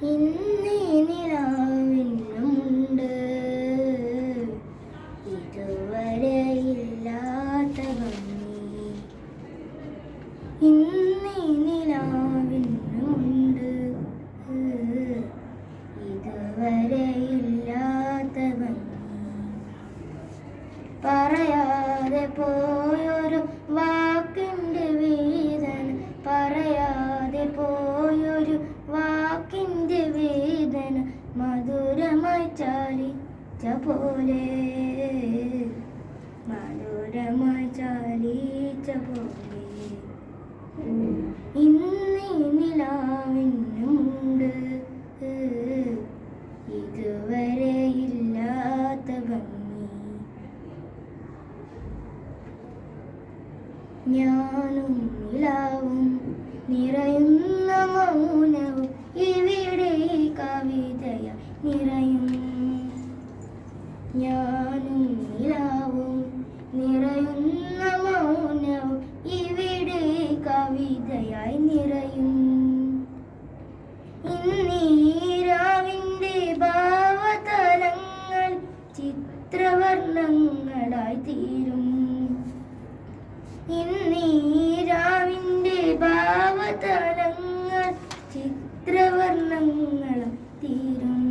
ഇന്നീ നിലാവിനുമുണ്ട് ഇതുവരെ ഇല്ലാത്ത ഭംഗി. ഇന്നീ നിലാവിനുമുണ്ട് ഇതുവരെ ഇല്ലാത്ത ഭംഗി. പറയാതെ പോയൊരു വാക്കിൻ്റെ വേദന, പറയാതെ പോയൊരു വാക്കിൻ്റെ വേദന മധുരമായി ചാലിച്ച പോലെ, മധുരമായി ചാലിച്ച പോലെ. ഇന്നീ നിലാവിനുമുണ്ട് ഇതുവരെ ഇല്ലാത്ത ഭംഗി. ഞാനും നിലാവും നിറയുന്ന മൗനവും ഇവിടെ കവിതയ നിറയും. ഞാനും നിലാവും നിറയുന്ന മൗനവും ഇവിടെ കവിതയായി നിറയും. ഇന്നീരാവിൻ്റെ ഭാവതലങ്ങൾ ചിത്രവർണ്ണങ്ങളായി തീരും. ഇന്നീരാവിൻ്റെ ഭാവതലങ്ങൾ ചിത്രവർണ്ണങ്ങൾ തീരും.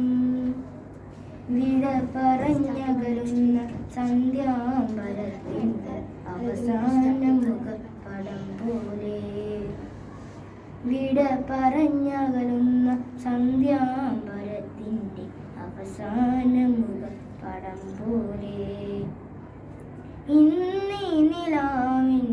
വിട പറഞ്ഞകലുന്ന സന്ധ്യാംബരത്തിൻ്റെ അവസാന മുഖപടം പോലെ, വിട പറഞ്ഞകലുന്ന സന്ധ്യാംബരത്തിൻ്റെ അവസാന മുഖപടം പോലെ. ഇന്നീ നിലാവിൻ